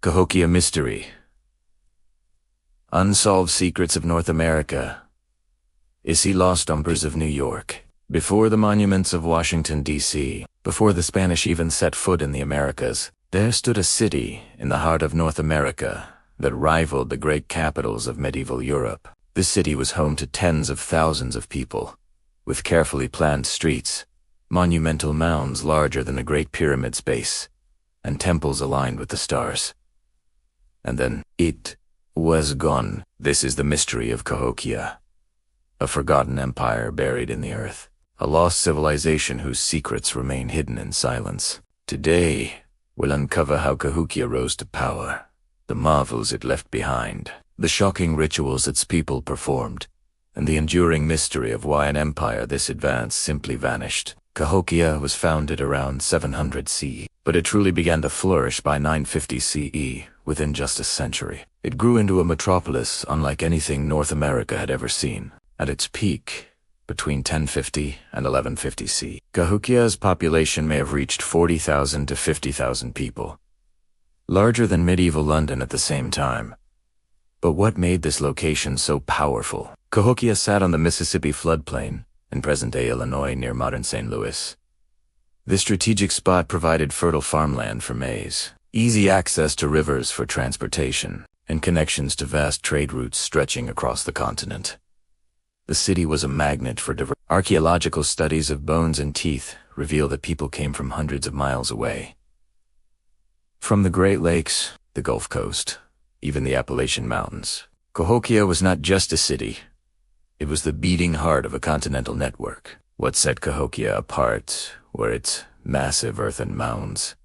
CAHOKIA Mystery. Unsolved Secrets of North America. Issy Lost Umbers of New York. Before the monuments of Washington, D.C., before the Spanish even set foot in the Americas, there stood a city in the heart of North America that rivaled the great capitals of medieval Europe. This city was home to tens of thousands of people, with carefully planned streets, monumental mounds larger than the Great Pyramid's base, and temples aligned with the stars. And then it was gone. This is the mystery of Cahokia, a forgotten empire buried in the earth, a lost civilization whose secrets remain hidden in silence. Today, we'll uncover how Cahokia rose to power, the marvels it left behind, the shocking rituals its people performed, and the enduring mystery of why an empire this advanced simply vanished. Cahokia was founded around 700 CE, but it truly began to flourish by 950 CE, within just a century. It grew into a metropolis unlike anything North America had ever seen. At its peak, between 1050 and 1150 CE, Cahokia's population may have reached 40,000 to 50,000 people, larger than medieval London at the same time. But what made this location so powerful? Cahokia sat on the Mississippi floodplain in present-day Illinois near modern St. Louis. This strategic spot provided fertile farmland for maize, easy access to rivers for transportation, and connections to vast trade routes stretching across the continent. The city was a magnet for diverse. Archaeological studies of bones and teeth reveal that people came from hundreds of miles away. From the Great Lakes, the Gulf Coast, even the Appalachian Mountains. Cahokia was not just a city. It was the beating heart of a continental network. What set Cahokia apart were its massive earthen mounds.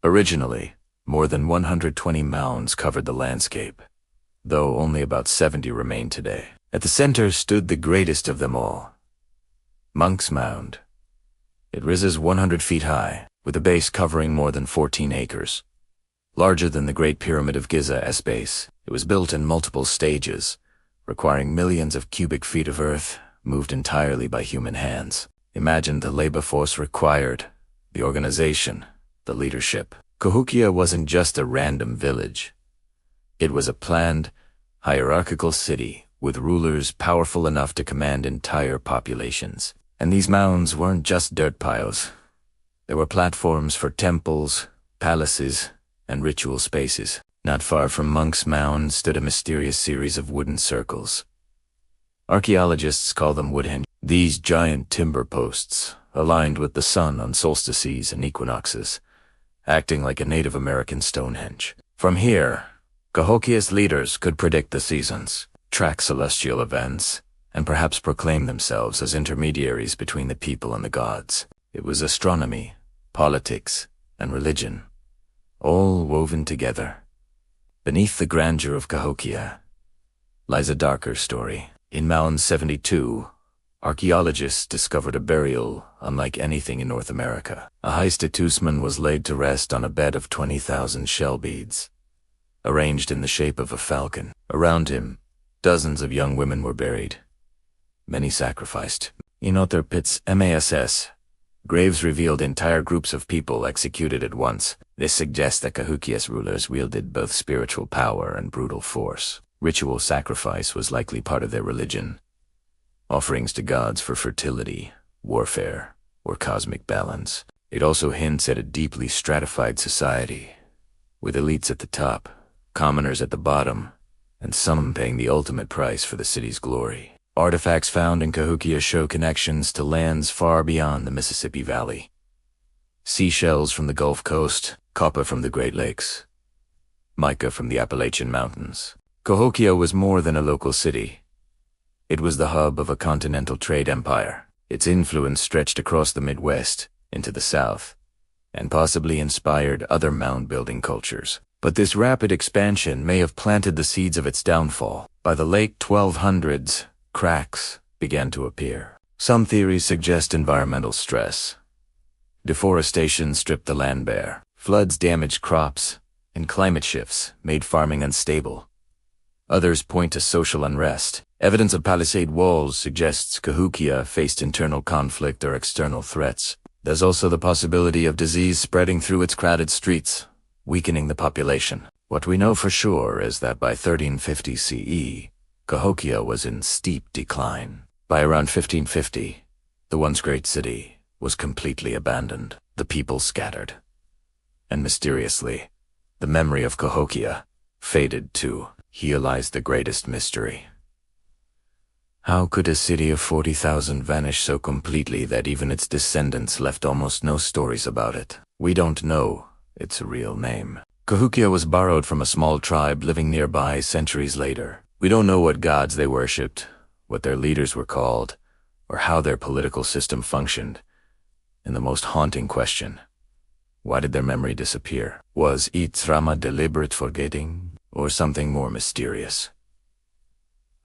Originally, more than 120 mounds covered the landscape, though only about 70 remain today. At the center stood the greatest of them all, Monk's Mound. It rises 100 feet high, with a base covering more than 14 acres. Larger than the Great Pyramid of Giza's base, it was built in multiple stages, requiring millions of cubic feet of earth moved entirely by human hands. Imagine the labor force required, the organization, the leadership. Cahokia wasn't just a random village. It was a planned, hierarchical city with rulers powerful enough to command entire populations. And these mounds weren't just dirt piles. There were platforms for temples, palaces, and ritual spaces. Not far from Monk's Mound stood a mysterious series of wooden circles. Archaeologists call them woodhenge. These giant timber posts, aligned with the sun on solstices and equinoxes, acting like a Native American Stonehenge. From here, Cahokia's leaders could predict the seasons, track celestial events, and perhaps proclaim themselves as intermediaries between the people and the gods. It was astronomy, politics, and religion, all woven together. Beneath the grandeur of Cahokia lies a darker story. In Mound 72, archaeologists discovered a burial unlike anything in North America. A Heistatuzman was laid to rest on a bed of 20,000 shell beads, arranged in the shape of a falcon. Around him, dozens of young women were buried, many sacrificed. In other pits, MASS, graves revealed entire groups of people executed at once. This suggests that Cahokia's rulers wielded both spiritual power and brutal force. Ritual sacrifice was likely part of their religion, offerings to gods for fertility, warfare, or cosmic balance. It also hints at a deeply stratified society, with elites at the top, commoners at the bottom, and some paying the ultimate price for the city's glory. Artifacts found in Cahokia show connections to lands far beyond the Mississippi Valley. Seashells from the Gulf Coast, copper from the Great Lakes, mica from the Appalachian Mountains. Cahokia was more than a local city. It was the hub of a continental trade empire. Its influence stretched across the Midwest, into the South, and possibly inspired other mound-building cultures. But this rapid expansion may have planted the seeds of its downfall. By the late 1200s, cracks began to appear. Some theories suggest environmental stress. Deforestation stripped the land bare. Floods damaged crops, and climate shifts made farming unstable. Others point to social unrest. Evidence of palisade walls suggests Cahokia faced internal conflict or external threats. There's also the possibility of disease spreading through its crowded streets. weakening the population. What we know for sure is that by 1350 CE, Cahokia was in steep decline. By around 1550, the once great city was completely abandoned, the people scattered. And mysteriously, the memory of Cahokia faded too. Here lies the greatest mystery. How could a city of 40,000 vanish so completely that even its descendants left almost no stories about it? We don't know its real name. Cahokia was borrowed from a small tribe living nearby centuries later. We don't know what gods they worshipped, what their leaders were called, or how their political system functioned. And the most haunting question, why did their memory disappear? Was it trauma, deliberate forgetting, or something more mysterious?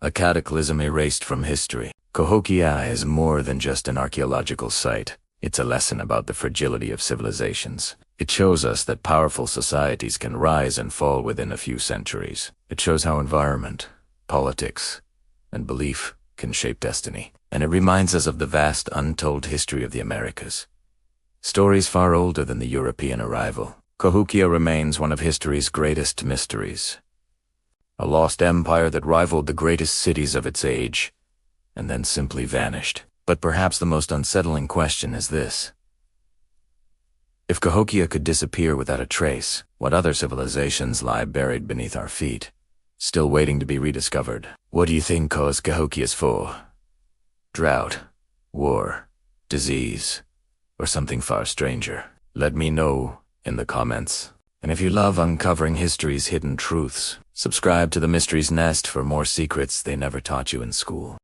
A cataclysm erased from history. Cahokia is more than just an archaeological site. It's a lesson about the fragility of civilizations. It shows us that powerful societies can rise and fall within a few centuries. It shows how environment, politics, and belief can shape destiny. And it reminds us of the vast untold history of the Americas. Stories far older than the European arrival. Cahokia remains one of history's greatest mysteries. A lost empire that rivaled the greatest cities of its age, and then simply vanished. But perhaps the most unsettling question is this. If Cahokia could disappear without a trace, what other civilizations lie buried beneath our feet, still waiting to be rediscovered? What do you think caused Cahokia's fall? Drought, war, disease, or something far stranger? Let me know in the comments. And if you love uncovering history's hidden truths, subscribe to the Mystery's Nest for more secrets they never taught you in school.